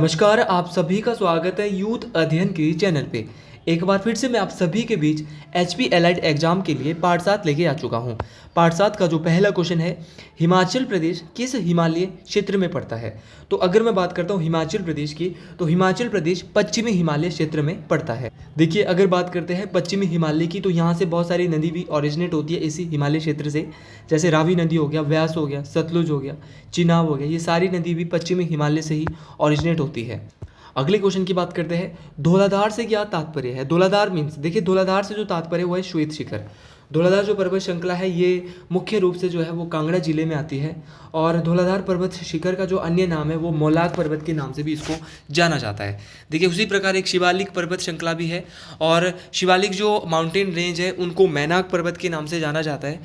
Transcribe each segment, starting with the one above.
नमस्कार, आप सभी का स्वागत है यूथ अध्ययन की चैनल पे। एक बार फिर से मैं आप सभी के बीच एचपी एलाइड एग्जाम के लिए पार्ट 7 लेके आ चुका हूँ। पार्ट 7 का जो पहला क्वेश्चन है, हिमाचल प्रदेश किस हिमालय क्षेत्र में पड़ता है। तो अगर मैं बात करता हूँ हिमाचल प्रदेश की, तो हिमाचल प्रदेश पश्चिमी हिमालय क्षेत्र में पड़ता है। देखिए, अगर बात करते हैं पश्चिमी हिमालय की, तो यहाँ से बहुत सारी नदी भी ओरिजिनेट होती है इसी हिमालय क्षेत्र से। जैसे रावी नदी हो गया, व्यास हो गया, सतलुज हो गया, चिनाब हो गया, ये सारी नदी भी पश्चिमी हिमालय से ही ओरिजिनेट होती है। अगले क्वेश्चन की बात करते हैं, धौलाधार से क्या तात्पर्य है। धौलाधार मीन्स, देखिए धौलाधार से जो तात्पर्य है वो है श्वेत शिखर। धौलाधार जो पर्वत श्रृंखला है ये मुख्य रूप से जो है वो कांगड़ा जिले में आती है, और धौलाधार पर्वत शिखर का जो अन्य नाम है वो मौलाक पर्वत के नाम से भी इसको जाना जाता है। देखिए, उसी प्रकार एक शिवालिक पर्वत श्रृंखला भी है, और शिवालिक जो माउंटेन रेंज है उनको मैनाक पर्वत के नाम से जाना जाता है।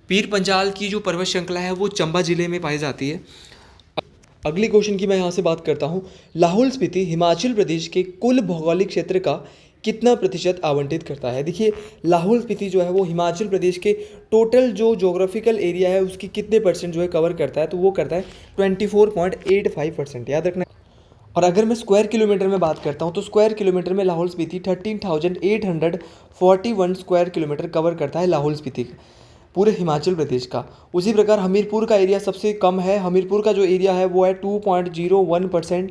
पीर पंजाल की जो पर्वत श्रृंखला है वो चंबा जिले में पाई जाती है। अगले क्वेश्चन की मैं यहाँ से बात करता हूँ, लाहौल स्पीति हिमाचल प्रदेश के कुल भौगोलिक क्षेत्र का कितना प्रतिशत आवंटित करता है। देखिए, लाहौल स्पीति जो है वो हिमाचल प्रदेश के टोटल जो ज्योग्राफिकल एरिया है उसकी कितने परसेंट जो है कवर करता है, तो वो करता है 24.85%, याद रखना। और अगर मैं स्क्वायर किलोमीटर में बात करता हूँ, तो स्क्वायर किलोमीटर में Lahaul Spiti 13,841 square kilometre cover करता है लाहौल स्पीति पूरे हिमाचल प्रदेश का। उसी प्रकार हमीरपुर का एरिया सबसे कम है, हमीरपुर का जो एरिया है वो है 2.01%।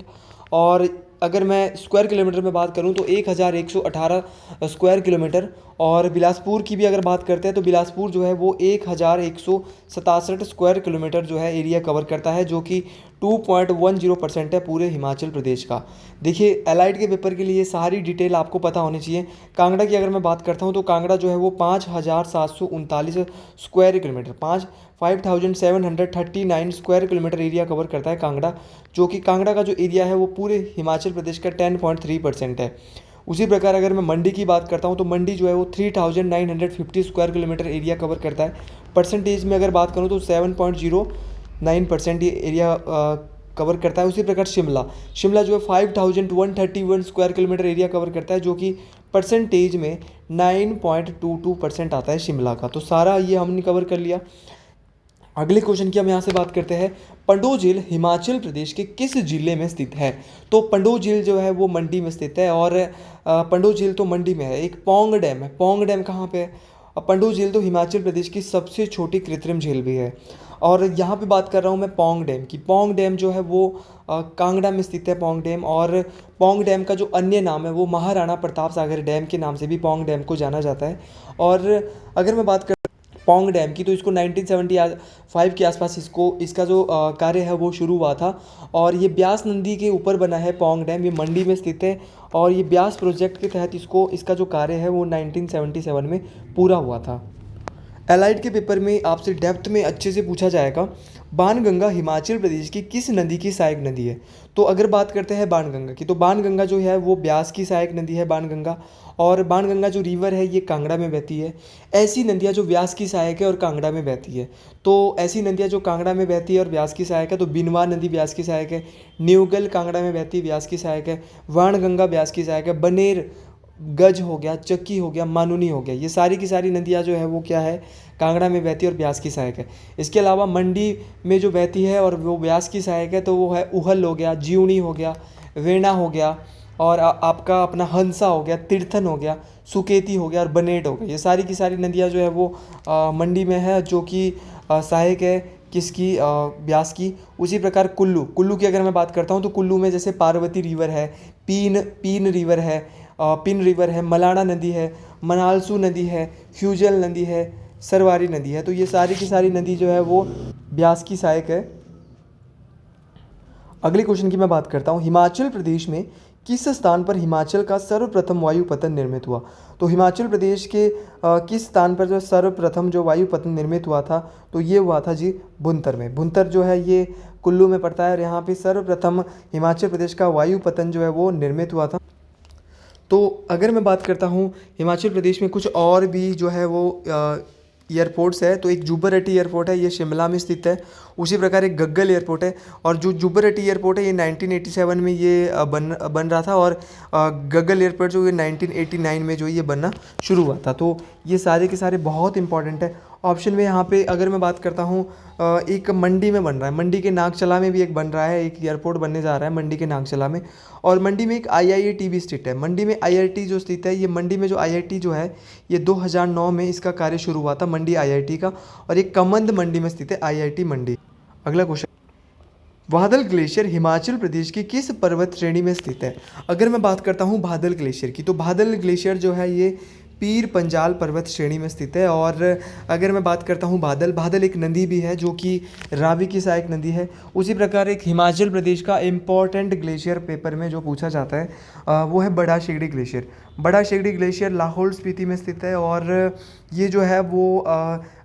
और अगर मैं स्क्वायर किलोमीटर में बात करूं तो 1118 स्क्वायर किलोमीटर। और बिलासपुर की भी अगर बात करते हैं तो बिलासपुर जो है वो 1167 स्क्वायर किलोमीटर जो है एरिया कवर करता है, जो कि 2.10% है पूरे हिमाचल प्रदेश का। देखिए, एलाइड के पेपर के लिए सारी डिटेल आपको पता होनी चाहिए। कांगड़ा की अगर मैं बात करता हूँ तो कांगड़ा जो है वो 5,739 square kilometre 5,739 square kilometre area cover करता है कांगड़ा, जो कि कांगड़ा का जो एरिया है वो पूरे हिमाचल प्रदेश का 10.3% है। उसी प्रकार अगर मैं मंडी की बात करता हूँ तो मंडी जो है वो 3,950 स्क्वायर किलोमीटर एरिया कवर करता है। परसेंटेज में अगर बात करूँ तो 7.09% ये एरिया कवर करता है। उसी प्रकार शिमला जो है 5,131 स्क्वायर किलोमीटर एरिया कवर करता है, जो कि परसेंटेज में 9.22% आता है शिमला का। तो सारा ये हमने कवर कर लिया। अगले क्वेश्चन की हम यहाँ से बात करते हैं, पंडोह झील हिमाचल प्रदेश के किस जिले में स्थित है। तो पंडोह झील जो है वो मंडी में स्थित है, और पंडोह झील तो मंडी में है। एक पौंग डैम है, पौंग डैम कहाँ पे है। पंडोह झील तो हिमाचल प्रदेश की सबसे छोटी कृत्रिम झील भी है। और यहाँ पे बात कर रहा हूँ मैं पौंग डैम की। पौंग डैम जो है वो कांगड़ा में स्थित है पौंग डैम, और पौंग डैम का जो अन्य नाम है वो महाराणा प्रताप सागर डैम के नाम से भी पौंग डैम को जाना जाता है। और अगर मैं बात कर पौंग डैम की, तो इसको 1975 के आसपास इसका जो कार्य है वो शुरू हुआ था, और ये ब्यास नदी के ऊपर बना है पौंग डैम। ये मंडी में स्थित है, और ये ब्यास प्रोजेक्ट के तहत इसका जो कार्य है वो 1977 में पूरा हुआ था। एलाइड के पेपर में आपसे डेप्थ में अच्छे से पूछा जाएगा, बाणगंगा हिमाचल प्रदेश की किस नदी की सहायक नदी है। तो अगर बात करते हैं बाणगंगा की, तो बाणगंगा जो है वो ब्यास की सहायक नदी है बाणगंगा, और बाणगंगा जो रिवर है ये कांगड़ा में बहती है। ऐसी नदियाँ जो व्यास की सहायक है और कांगड़ा में बहती है, तो ऐसी नदियाँ जो कांगड़ा में बहती है और व्यास की सहायक है, तो बिनवा नदी व्यास की सहायक है, न्यूगल कांगड़ा में बहती है व्यास की सहायक है, बाणगंगा व्यास की सहायक है, बनेर गज हो गया, चक्की हो गया, मानुनी हो गया, ये सारी की सारी नदियाँ जो है वो क्या है, कांगड़ा में बहती है और ब्यास की सहायक है। इसके अलावा मंडी में जो बहती है और वो ब्यास की सहायक है, तो वो है उहल हो गया, जीवनी हो गया, वेणा हो गया, और आपका अपना हंसा हो गया, तीर्थन हो गया, सुकेती हो गया और बनेट हो गया। ये सारी की सारी नदियाँ जो है वो मंडी में है, जो कि सहायक है किसकी, ब्यास की। उसी प्रकार कुल्लू की अगर मैं बात करता हूँ तो कुल्लू में जैसे पार्वती रिवर है, पीन रिवर है, मलाना नदी है, मनालसू नदी है, फ्यूजल नदी है, सरवारी नदी है। तो ये सारी की सारी नदी जो है वो ब्यास की सहायक है। अगले क्वेश्चन की मैं बात करता हूँ, हिमाचल प्रदेश में किस स्थान पर हिमाचल का सर्वप्रथम वायुपतन निर्मित हुआ। तो हिमाचल प्रदेश के किस स्थान पर जो सर्वप्रथम जो वायुपतन निर्मित हुआ था, तो ये हुआ था जी भुंतर में। भुंतर जो है ये कुल्लू में पड़ता है, और यहाँ पे सर्वप्रथम हिमाचल प्रदेश का वायुपतन जो है वो निर्मित हुआ था। तो अगर मैं बात करता हूँ हिमाचल प्रदेश में कुछ और भी जो है वो एयरपोर्ट्स है, तो एक जुब्बरहट्टी एयरपोर्ट है, ये शिमला में स्थित है। उसी प्रकार एक गग्गल एयरपोर्ट है, और जो जुब्बरहट्टी एयरपोर्ट है ये 1987 में ये बन रहा था, और गग्गल एयरपोर्ट जो ये 1989 में जो ये बनना शुरू हुआ था। तो ये सारे के सारे बहुत इंपॉर्टेंट है। ऑप्शन में यहाँ पे अगर मैं बात करता हूँ एक मंडी में बन रहा है, मंडी के नागचला में भी एक बन रहा है, एक एयरपोर्ट बनने जा रहा है मंडी के नागचला में। और मंडी में एक आईआईटी भी स्थित है। मंडी में आईआईटी जो स्थित है, ये मंडी में जो आईआईटी जो है ये 2009 में इसका कार्य शुरू हुआ था मंडी आईआईटी का, और ये कमंद मंडी में स्थित है आईआईटी मंडी। अगला क्वेश्चन, बादल ग्लेशियर हिमाचल प्रदेश की किस पर्वत श्रेणी में स्थित है? अगर मैं बात करता हूँ बादल ग्लेशियर की, तो बादल ग्लेशियर जो है ये पीर पंजाल पर्वत श्रेणी में स्थित है। और अगर मैं बात करता हूँ बादल एक नदी भी है जो कि रावी की सहायक नदी है। उसी प्रकार एक हिमाचल प्रदेश का इम्पॉर्टेंट ग्लेशियर पेपर में जो पूछा जाता है वो है बड़ा शेगड़ी ग्लेशियर। बड़ा शेगड़ी ग्लेशियर लाहौल स्पीति में स्थित है। और ये जो है वो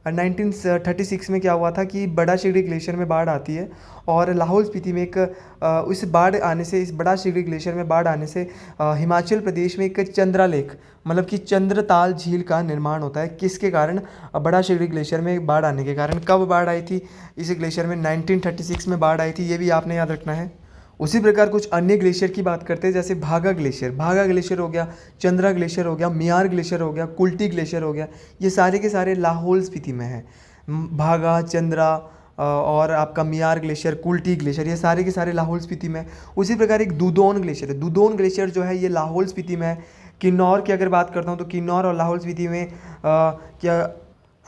1936 में क्या हुआ था कि बड़ा शेगड़ी ग्लेशियर में बाढ़ आती है, और लाहौल स्पीति में इस बाढ़ आने से, इस बड़ा शेगड़ी ग्लेशियर में बाढ़ आने से हिमाचल प्रदेश में एक चंद्रा लेक मतलब कि चंद्रताल झील का निर्माण होता है। किसके कारण? बड़ा शेगड़ी ग्लेशियर में बाढ़ आने के कारण। कब बाढ़ आई थी इस ग्लेशियर में? 1936 में बाढ़ आई थी, ये भी आपने याद रखना है। उसी प्रकार कुछ अन्य ग्लेशियर की बात करते हैं, जैसे भागा ग्लेशियर हो गया, चंद्रा ग्लेशियर हो गया, मियार ग्लेशियर हो गया, कुल्टी ग्लेशियर हो गया। ये सारे के सारे लाहौल स्पीति में है। भागा, चंद्रा और आपका मियार ग्लेशियर, कुल्टी ग्लेशियर, ये सारे के सारे लाहौल स्पीति में। उसी प्रकार एक दुदोन ग्लेशियर है। दुदोन ग्लेशियर जो है ये लाहौल स्पीति में है। किन्नौर की अगर बात करता हूँ तो किन्नौर और लाहौल स्पीति में क्या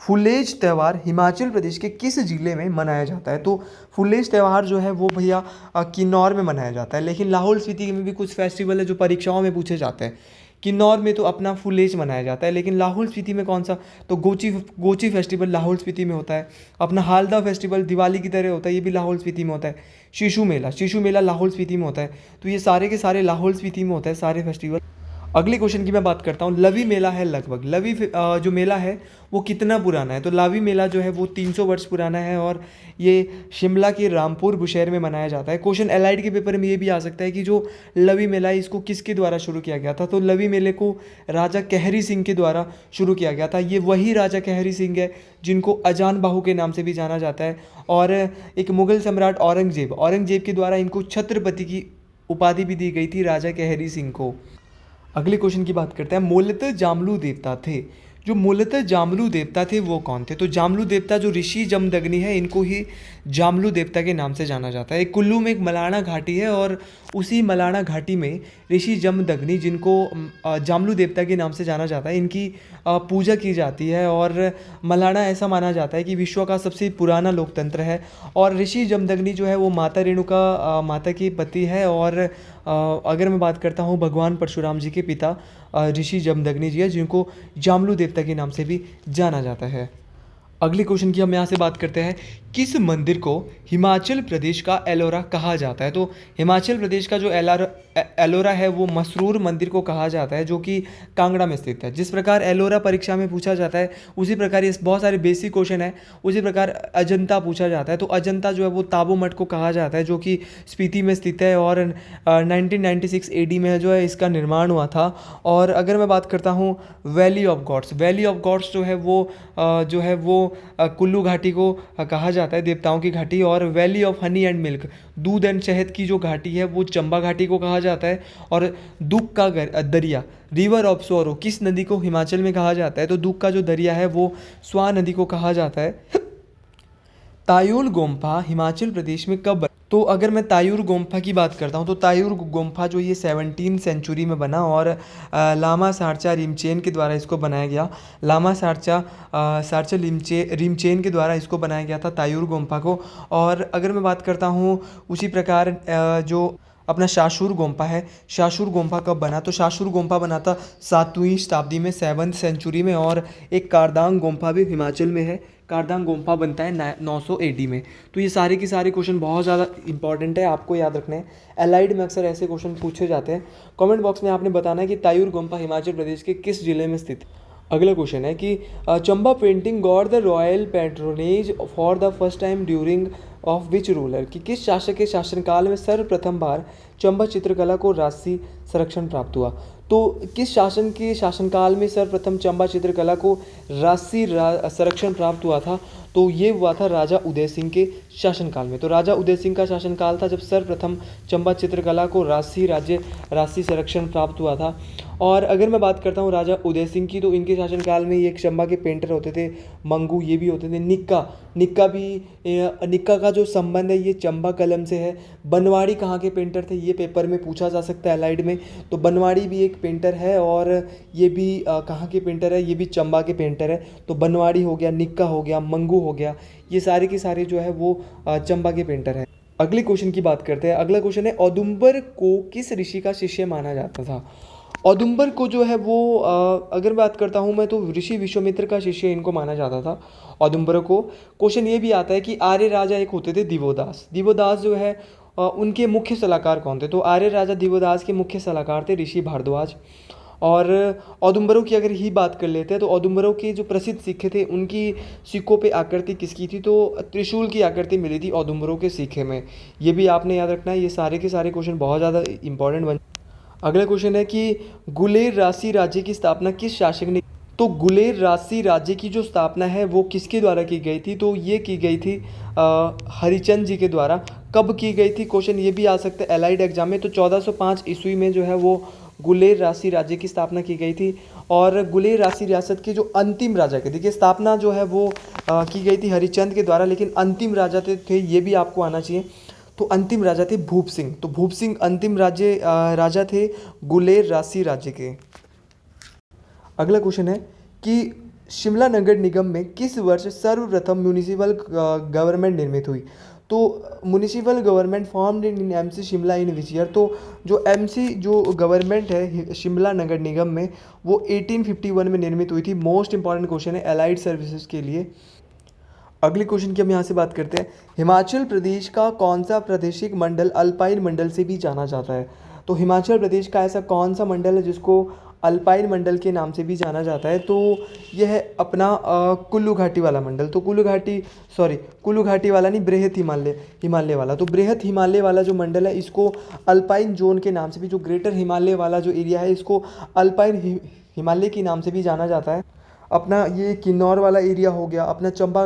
फुलेज त्यौहार हिमाचल प्रदेश के किस ज़िले में मनाया जाता है? तो फुलेज त्यौहार जो है वो भैया किन्नौर में मनाया जाता है। लेकिन लाहौल स्पीति में भी कुछ फेस्टिवल है जो परीक्षाओं में पूछे जाते हैं। किन्नौर में तो अपना फुलेज मनाया जाता है, लेकिन लाहौल स्पीति में कौन सा? तो गोची फेस्टिवल लाहौल स्पीति में होता है। अपना हालदा फेस्टिवल दिवाली की तरह होता है, ये भी लाहौल स्पीति में होता है। शिशु मेला लाहौल स्पीति में होता है। तो ये सारे के सारे लाहौल स्पीति में होता है सारे फेस्टिवल। अगले क्वेश्चन की मैं बात करता हूँ। लवी मेला है लगभग, लवी जो मेला है वो कितना पुराना है? तो लवी मेला जो है वो 300 वर्ष पुराना है, और ये शिमला के रामपुर बुशहर में मनाया जाता है। क्वेश्चन एलाइड के पेपर में ये भी आ सकता है कि जो लवी मेला है इसको किसके द्वारा शुरू किया गया था? तो लवी मेले को राजा कहरी सिंह के द्वारा शुरू किया गया था। ये वही राजा कहरी सिंह है जिनको अजान बाहू के नाम से भी जाना जाता है। और एक मुगल सम्राट औरंगजेब के द्वारा इनको छत्रपति की उपाधि भी दी गई थी राजा कहरी सिंह को। अगले क्वेश्चन की बात करते हैं। मूलतः जामलू देवता थे, जो मूलतः जामलू देवता थे वो कौन थे? तो जामलू देवता जो ऋषि जमदग्नि है इनको ही जामलू देवता के नाम से जाना जाता है। कुल्लू में एक मलाना घाटी है, और उसी मलाना घाटी में ऋषि जमदग्नि जिनको जामलू देवता के नाम से जाना जाता है, इनकी पूजा की जाती है। और मलाना ऐसा माना जाता है कि विश्व का सबसे पुराना लोकतंत्र है। और ऋषि जमदग्नि जो है वो माता रेणुका माता की पति है। और अगर मैं बात करता हूँ भगवान परशुराम जी के पिता ऋषि जमदग्नि जी है, जिनको जामलू देवता के नाम से भी जाना जाता है। अगले क्वेश्चन की हम यहाँ से बात करते हैं। किस मंदिर को हिमाचल प्रदेश का एलोरा कहा जाता है? तो हिमाचल प्रदेश का जो एलोरा है वो मसरूर मंदिर को कहा जाता है, जो कि कांगड़ा में स्थित है। जिस प्रकार एलोरा परीक्षा में पूछा जाता है उसी प्रकार ये बहुत सारे बेसिक क्वेश्चन है। उसी प्रकार अजंता पूछा जाता है, तो अजंता जो है वो ताबो मठ को कहा जाता है, जो कि स्पीति में स्थित है। और 1996 AD में जो है इसका निर्माण हुआ था। और अगर मैं बात करता हूँ वैली ऑफ गॉड्स जो है वो कुल्लू घाटी को कहा जाता है, देवताओं की घाटी। और valley of honey and milk, दूध एंड शहद की जो घाटी है वो चंबा घाटी को कहा जाता है। और दुख का दरिया, रिवर ऑफ सोरो, किस नदी को हिमाचल में कहा जाता है? तो दुख का जो दरिया है वो स्वान नदी को कहा जाता है। तायूल गोम्फा हिमाचल प्रदेश में कब? तो अगर मैं तायूर गोम्फा की बात करता हूँ तो तायूर गोम्फा जो ये 17वीं सेंचुरी में बना, और लामा सार्चा रिमचेन के द्वारा इसको बनाया गया। लामा सार्चा रिमचेन के द्वारा इसको बनाया गया था तायूर गोम्फा को। और अगर मैं बात करता हूँ उसी प्रकार जो अपना शाशूर गोम्फा है, शाशूर गोम्फा कब बना? तो शाशूर गोम्फा बना था 7वीं शताब्दी में, 7th सेंचुरी में। और एक कारदांग गोम्फा भी हिमाचल में है, कारदांग गोम्फा बनता है 900 AD में। तो ये सारे के सारे क्वेश्चन बहुत ज़्यादा इंपॉर्टेंट है, आपको याद रखने हैं। एलाइड में अक्सर ऐसे क्वेश्चन पूछे जाते हैं। कमेंट बॉक्स में आपने बताना है कि तायूर गोम्फा हिमाचल प्रदेश के किस जिले में स्थित है। अगला क्वेश्चन है कि Chamba painting got the royal patronage for the first time during of which ruler, कि किस शासक के शासनकाल में सर्वप्रथम बार चंबा चित्रकला को राष्ट्रीय संरक्षण प्राप्त हुआ? तो किस शासन के शासनकाल में सर्वप्रथम चंबा चित्रकला को राष्ट्रीय संरक्षण प्राप्त हुआ था? तो ये हुआ था राजा उदय सिंह के शासनकाल में। तो राजा उदय सिंह का शासनकाल था जब सर्वप्रथम चंबा चित्रकला को राष्ट्रीय संरक्षण प्राप्त हुआ था। और अगर मैं बात करता हूँ राजा उदय सिंह की, तो इनके शासनकाल में ये चंबा के पेंटर होते थे मंगू, ये भी होते थे निक्का का जो संबंध है ये चंबा कलम से है। बनवाड़ी कहाँ के पेंटर थे, ये पेपर में पूछा जा सकता है अलाइड में। तो बनवाड़ी भी एक पेंटर है और ये भी कहाँ के पेंटर है, ये भी चंबा के पेंटर है। तो बनवाड़ी हो गया, निक्का हो गया, मंगू हो गया, ये सारे के सारे जो है वो चंबा के पेंटर है। अगले क्वेश्चन की बात करते हैं। अगला क्वेश्चन है औदुंबर को किस ऋषि का शिष्य माना जाता था? औदुंबर को जो है वो अगर बात करता हूँ मैं तो ऋषि विश्वामित्र का शिष्य इनको माना जाता था औदुंबर को। क्वेश्चन ये भी आता है कि आर्य राजा एक होते थे दिवोदास जो है उनके मुख्य सलाहकार कौन थे? तो आर्य राजा दिवोदास के मुख्य सलाहकार थे ऋषि भारद्वाज। और औदुंबरों की अगर ही बात कर लेते हैं तो औदुंबरों के जो प्रसिद्ध सिक्के थे उनकी सिक्कों पे आकृति किसकी थी? तो त्रिशूल की आकृति मिली थी औदुंबरों के सिक्के में। ये भी आपने याद रखना है, ये सारे के सारे क्वेश्चन बहुत ज़्यादा इंपॉर्टेंट बन। अगला क्वेश्चन है कि गुलेर राशि राज्य की स्थापना किस शासक ने? तो गुलेर राशि राज्य की जो स्थापना है वो किसके द्वारा की गई थी? तो ये की गई थी हरिचंद जी के द्वारा। कब की गई थी? क्वेश्चन ये भी आ सकता है एलाइड एग्जाम में। तो 1405 ईस्वी में जो है वो गुलेर राशि राज्य की स्थापना की गई थी। और गुलेर राशि रियासत के जो अंतिम राजा के, देखिए स्थापना जो है वो की गई थी हरिचंद के द्वारा, लेकिन अंतिम राजा थे ये भी आपको आना चाहिए। तो अंतिम राजा थे भूप सिंह। तो भूप सिंह अंतिम राजा थे गुलेर राशि राज्य के। अगला क्वेश्चन है कि शिमला नगर निगम में किस वर्ष सर्वप्रथम म्यूनिसिपल गवर्नमेंट निर्मित हुई? तो municipal government formed in MC Shimla in which year? तो जो एमसी जो गवर्नमेंट है शिमला नगर निगम में वो 1851 में निर्मित हुई थी। मोस्ट इंपॉर्टेंट क्वेश्चन है एलाइड सर्विसेज के लिए। अगले क्वेश्चन की हम यहाँ से बात करते हैं। हिमाचल प्रदेश का कौन सा प्रादेशिक मंडल अल्पाइन मंडल से भी जाना जाता है? तो हिमाचल प्रदेश का ऐसा कौन सा मंडल है जिसको अल्पाइन मंडल के नाम से भी जाना जाता है? तो यह है अपना कुल्लू घाटी वाला मंडल। तो कुल्लू घाटी वाला नहीं, बृहत हिमालय वाला। तो बृहत हिमालय वाला जो मंडल है इसको अल्पाइन जोन के नाम से भी, जो ग्रेटर हिमालय वाला जो एरिया है इसको अल्पाइन हिमालय के नाम से भी जाना जाता है। अपना ये किन्नौर वाला एरिया हो गया, अपना चंबा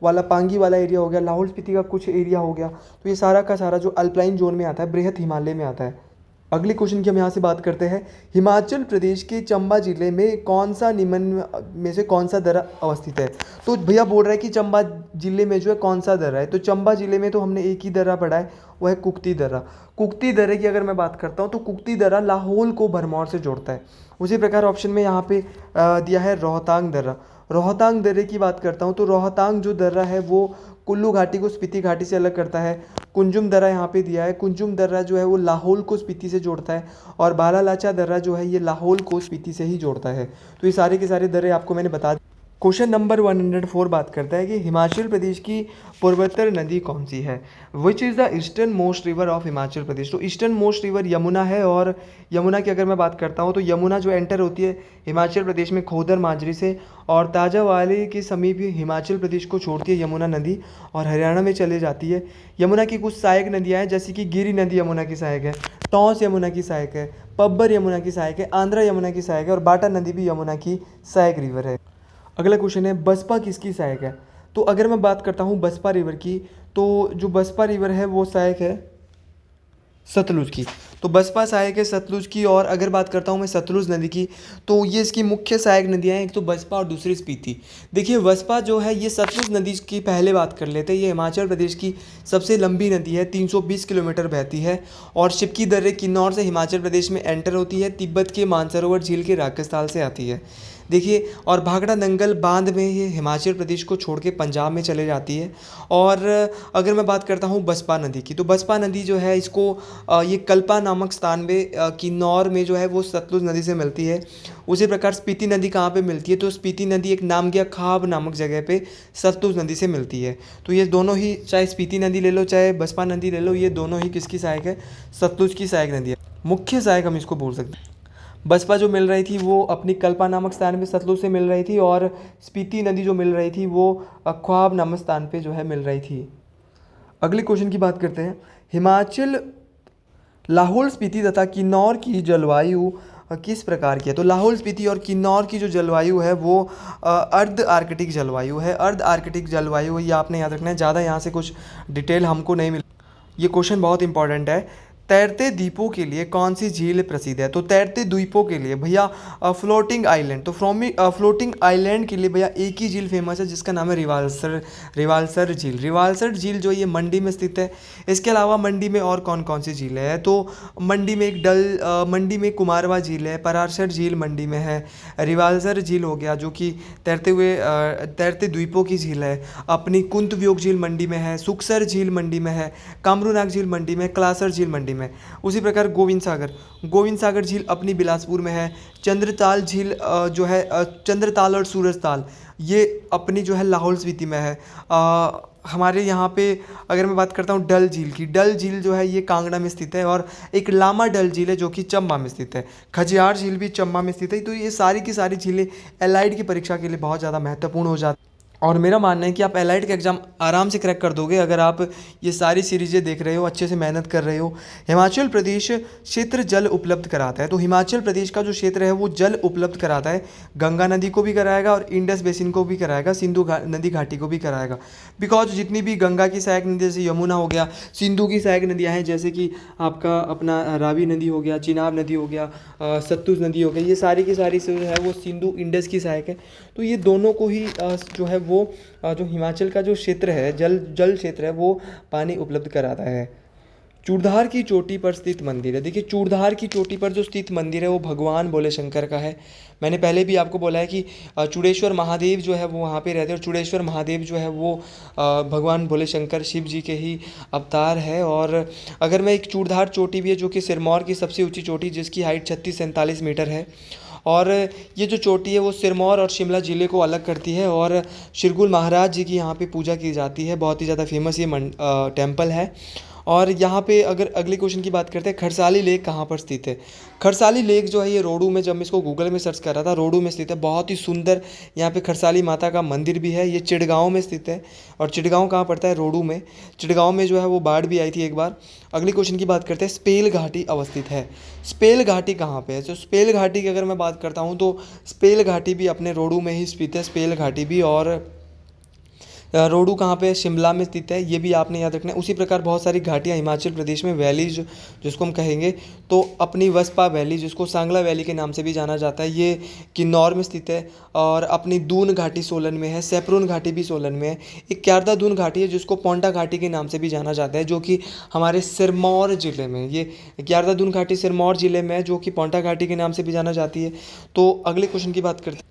वाला पांगी वाला एरिया हो गया, लाहौल स्पीति का कुछ एरिया हो गया। तो ये सारा का सारा जो अल्पाइन जोन में आता है, बृहत हिमालय में आता है। अगले क्वेश्चन की हम यहाँ से बात करते हैं। हिमाचल प्रदेश के चंबा जिले में कौन सा निम्न में से कौन सा दर्रा अवस्थित है? तो भैया बोल रहा है कि चंबा जिले में जो है कौन सा दर्रा है? तो चंबा जिले में तो हमने एक ही दर्रा पढ़ा है, वह है कुक्ती दर्रा। कुक्ती दर्रे की अगर मैं बात करता हूँ तो कुक्ती दर्रा लाहौल को भरमौर से जोड़ता है। उसी प्रकार ऑप्शन में यहाँ पे दिया है रोहतांग दर्रा। रोहतांग दर्रे की बात करता हूँ तो रोहतांग जो दर्रा है वो कुल्लू घाटी को स्पीति घाटी से अलग करता है। कुंजुम दर्रा यहाँ पे दिया है, कुंजुम दर्रा जो है वो लाहौल को स्पीति से जोड़ता है। और बालालाचा दर्रा जो है ये लाहौल को स्पीति से ही जोड़ता है। तो ये सारे के सारे दर्रे आपको मैंने बता दिए। क्वेश्चन नंबर 104 बात करता है कि हिमाचल प्रदेश की पूर्वोत्तर नदी कौन सी है? Which is the easternmost river of Himachal Pradesh? तो ईस्टर्न मोस्ट रिवर यमुना है। और यमुना की अगर मैं बात करता हूँ तो यमुना जो एंटर होती है हिमाचल प्रदेश में खोदर माजरी से और ताजावाली के समीप ही हिमाचल प्रदेश को छोड़ती है यमुना नदी और हरियाणा में चले जाती है। यमुना की कुछ सहायक नदियाँ हैं जैसे कि गिरी नदी यमुना की सहायक है, टॉस यमुना की सहायक है, पब्बर यमुना की सहायक है, आंध्रा यमुना की सहायक है और बाटा नदी भी यमुना की सहायक रिवर है। अगला क्वेश्चन है बसपा किसकी सहायक है? तो अगर मैं बात करता हूँ बसपा रिवर की, तो जो बसपा रिवर है वो सहायक है सतलुज की। तो बसपा सहायक है सतलुज की। और अगर बात करता हूँ मैं सतलुज नदी की, तो ये इसकी मुख्य सहायक नदियाँ हैं, एक तो बसपा और दूसरी स्पीति। देखिए बसपा जो है ये सतलुज नदी की पहले बात कर लेते हैं। ये हिमाचल प्रदेश की सबसे लंबी नदी है, 320 किलोमीटर बहती है और शिपकी दर्रे किन्नौर से हिमाचल प्रदेश में एंटर होती है, तिब्बत के मानसरोवर झील के राजस्थान से आती है। देखिए और भाखड़ा नंगल बांध में ये हिमाचल प्रदेश को छोड़ के पंजाब में चले जाती है। और अगर मैं बात करता हूँ बसपा नदी की, तो बसपा नदी जो है इसको ये कल्पा नामक स्थान में किन्नौर में जो है वो सतलुज नदी से मिलती है। उसी प्रकार स्पीति नदी कहाँ पे मिलती है? तो स्पीति नदी एक नामग्या खाब नामक जगह पे सतलुज नदी से मिलती है। तो ये दोनों ही, चाहे स्पीति नदी ले लो चाहे बसपा नदी ले लो, ये दोनों ही किसकी सहायक है? सतलुज की सहायक नदी है, मुख्य सहायक हम इसको बोल सकते हैं। बसपा जो मिल रही थी वो अपनी कल्पा नामक स्थान पे सतलुज से मिल रही थी और स्पीति नदी जो मिल रही थी वो ख्वाब नामक स्थान पे जो है मिल रही थी। अगले क्वेश्चन की बात करते हैं। लाहौल स्पीति तथा किन्नौर की जलवायु किस प्रकार की है? तो लाहौल स्पीति और किन्नौर की जो जलवायु है वो अर्ध आर्कटिक जलवायु है। अर्ध आर्कटिक जलवायु है, ये आपने याद रखना है। ज़्यादा यहाँ से कुछ डिटेल हमको नहीं मिल। ये क्वेश्चन बहुत इंपॉर्टेंट है। तैरते द्वीपों के लिए कौन सी झील प्रसिद्ध है? तो तैरते द्वीपों के लिए भैया फ्लोटिंग आइलैंड, तो फ्लोटिंग आइलैंड के लिए भैया एक ही झील फेमस है जिसका नाम है रिवाल्सर झील। रिवाल्सर झील जो ये मंडी में स्थित है। इसके अलावा मंडी में और कौन कौन सी झीलें हैं? तो मंडी में मंडी में कुमारवा झील है, पराशर झील मंडी में है, रिवाल्सर झील हो गया जो कि तैरते द्वीपों की झील है। अपनी कुंतव्योग झील मंडी में है, सुखसर झील मंडी में है, कामरूनाग झील मंडी में, क्लासर झील मंडी में। उसी प्रकार गोविंद सागर झील अपनी बिलासपुर में है। चंद्रताल झील जो है चंद्रताल और सूरजताल ये अपनी जो है लाहौल स्पीति में है। हमारे यहाँ पे अगर मैं बात करता हूँ डल झील की, डल झील जो है ये कांगड़ा में स्थित है। और एक लामा डल झील है जो कि चंबा में स्थित है। खजियार झील भी चंबा में स्थित है। तो ये सारी की सारी झीलें एलाइड की परीक्षा के लिए बहुत ज़्यादा महत्वपूर्ण हो जाती। और मेरा मानना है कि आप एलाइड का एग्ज़ाम आराम से क्रैक कर दोगे अगर आप ये सारी सीरीज़ें देख रहे हो, अच्छे से मेहनत कर रहे हो। हिमाचल प्रदेश क्षेत्र जल उपलब्ध कराता है। तो हिमाचल प्रदेश का जो क्षेत्र है वो जल उपलब्ध कराता है। गंगा नदी को भी कराएगा और इंडस बेसिन को भी कराएगा, सिंधु नदी घाटी को भी कराएगा। बिकॉज जितनी भी गंगा की सहायक नदी जैसे यमुना हो गया, सिंधु की सहायक नदियाँ हैं जैसे कि आपका अपना रावी नदी हो गया, चिनाब नदी हो गया, सतलुज नदी हो गई, ये सारी की सारी जो है वो सिंधु इंडस की सहायक है। तो ये दोनों को ही जो है वो जो हिमाचल का जो क्षेत्र है जल क्षेत्र है वो पानी उपलब्ध कराता है। चूड़धार की चोटी पर स्थित मंदिर है। देखिए चूड़धार की चोटी पर जो स्थित मंदिर है वो भगवान भोले शंकर का है। मैंने पहले भी आपको बोला है कि चूड़ेश्वर महादेव जो है वो वहाँ पे रहते हैं। और चूड़ेश्वर महादेव जो है वो भगवान भोले शंकर शिव जी के ही अवतार है। और अगर मैं एक चूड़धार चोटी भी है जो कि सिरमौर की सबसे ऊंची चोटी जिसकी हाइट 36-47 मीटर है। और ये जो चोटी है वो सिरमौर और शिमला ज़िले को अलग करती है। और शिरगुल महाराज जी की यहाँ पे पूजा की जाती है। बहुत ही ज़्यादा फेमस ये टेम्पल है। और यहाँ पे अगर अगले क्वेश्चन की बात करते हैं, खरसाली लेक कहाँ पर स्थित है? खरसाली लेक जो है ये रोडू में, जब मैं इसको गूगल में सर्च कर रहा था, रोडू में स्थित है। बहुत ही सुंदर यहाँ पे खरसाली माता का मंदिर भी है। ये चिड़गांव में स्थित है। और चिड़गांव कहाँ पड़ता है? रोडू में। चिड़गांव में जो है वो बाढ़ भी आई थी एक बार। अगले क्वेश्चन की बात करते हैं, स्पेल घाटी अवस्थित है। स्पेल घाटी कहाँ पे है? तो स्पेल घाटी की अगर मैं बात करता हूँ तो स्पेल घाटी भी अपने रोडू में ही स्थित है। स्पेल घाटी भी। और रोडू कहाँ पे है? शिमला में स्थित है। ये भी आपने याद रखना है। उसी प्रकार बहुत सारी घाटियाँ हिमाचल प्रदेश में, वैलीज जिसको हम कहेंगे, तो अपनी वसपा वैली जिसको सांगला वैली के नाम से भी जाना जाता है, ये किन्नौर में स्थित है। और अपनी दून घाटी सोलन में है। सैपरून घाटी भी सोलन में है। एक क्यारदा दून घाटी है जिसको पोंटा घाटी के नाम से भी जाना जाता है जो कि हमारे सिरमौर ज़िले में, ये क्यारदा दून घाटी सिरमौर ज़िले में है जो कि पोंटा घाटी के नाम से भी जाना जाती है। तो अगले क्वेश्चन की बात करते हैं।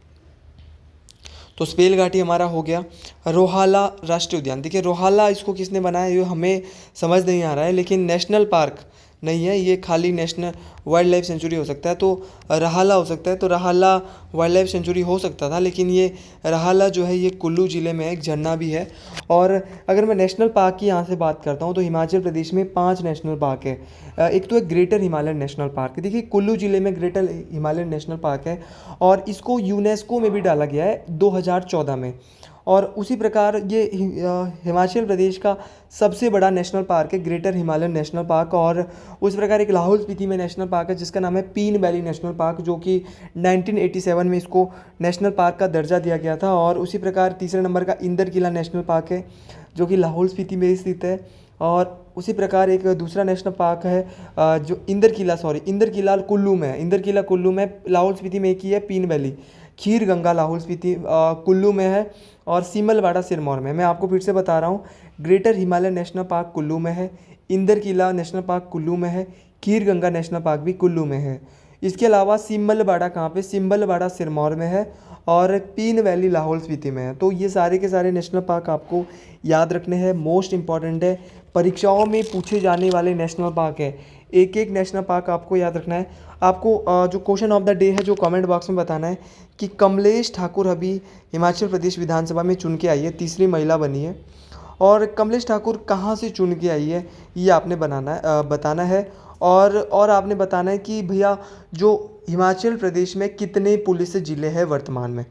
तो स्पेल घाटी हमारा हो गया। रोहाला राष्ट्रीय उद्यान, देखिए रोहाला इसको किसने बनाया ये हमें समझ नहीं आ रहा है, लेकिन नेशनल पार्क नहीं है ये, खाली नेशनल वाइल्ड लाइफ सेंचुरी हो सकता है। तो रहाला हो सकता है। तो रहाला वाइल्ड लाइफ सेंचुरी हो सकता था, लेकिन ये रहाला जो है ये कुल्लू ज़िले में एक झरना भी है। और अगर मैं नेशनल पार्क की यहाँ से बात करता हूँ तो हिमाचल प्रदेश में 5 नेशनल पार्क है। एक तो है ग्रेटर हिमालयन नेशनल पार्क। देखिए कुल्लू ज़िले में ग्रेटर हिमालयन नेशनल पार्क है और इसको यूनेस्को में भी डाला गया है 2014 में। और उसी प्रकार ये हिमाचल प्रदेश का सबसे बड़ा नेशनल पार्क है ग्रेटर हिमालयन नेशनल पार्क। और उस प्रकार एक लाहौल स्पीति में नेशनल पार्क है जिसका नाम है पीन वैली नेशनल पार्क, जो कि 1987 में इसको नेशनल पार्क का दर्जा दिया गया था। और उसी प्रकार तीसरे नंबर का इंदर किला नेशनल पार्क है जो कि लाहौल स्पीति में स्थित है। और उसी प्रकार एक दूसरा नेशनल पार्क है जो इंदर किला कुल्लू में है। इंदर किला कुल्लू में, लाहौल स्पीति में एक ही है पीन वैली। खीर गंगा लाहौल स्पीति कुल्लू में है और सीमलवाड़ा सिरमौर में। मैं आपको फिर से बता रहा हूँ, greater Himalayan national park Kullu में है, इंदर किला नेशनल पार्क कुल्लू में है, खीर गंगा नेशनल पार्क भी कुल्लू में है। इसके अलावा सिम्बलवाड़ा कहाँ पे? सिम्बलवाड़ा सिरमौर में है और पीन वैली लाहौल स्पीति में है। तो ये सारे के सारे नेशनल पार्क आपको याद रखने हैं, मोस्ट इंपॉर्टेंट है, परीक्षाओं में पूछे जाने वाले नेशनल पार्क है। एक एक नेशनल पार्क आपको याद रखना है। आपको जो क्वेश्चन ऑफ द डे है जो कमेंट बॉक्स में बताना है कि कमलेश ठाकुर अभी हिमाचल प्रदेश विधानसभा में चुन के आई है, तीसरी महिला बनी है। और कमलेश ठाकुर कहाँ से चुन के आई है ये आपने बताना है। और आपने बताना है कि भैया जो हिमाचल प्रदेश में कितने पुलिस ज़िले हैं वर्तमान में।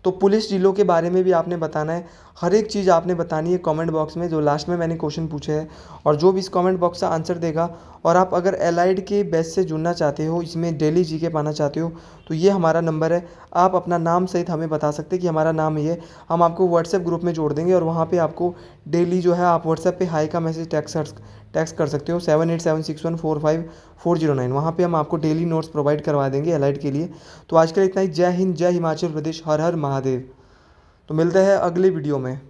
तो पुलिस जिलों के बारे में भी आपने बताना है, हर एक चीज़ आपने बतानी है कमेंट बॉक्स में, जो लास्ट में मैंने क्वेश्चन पूछे हैं। और जो भी इस कमेंट बॉक्स का आंसर देगा, और आप अगर एलाइड के बैच से जुड़ना चाहते हो, इसमें डेली जीके पाना चाहते हो, तो ये हमारा नंबर है। आप अपना नाम सहित हमें बता सकते हैं कि हमारा नाम ये है। हम आपको व्हाट्सएप ग्रुप में जोड़ देंगे और वहाँ पे आपको डेली जो है आप व्हाट्सएप पे हाई का मैसेज टेक्स्ट कर सकते हो 7876145409। वहाँ पे हम आपको डेली नोट्स प्रोवाइड करवा देंगे एलाइड के लिए। तो आज के लिए इतना ही। जय हिंद, जय हिमाचल प्रदेश, हर हर महादेव। तो मिलते हैं अगली वीडियो में।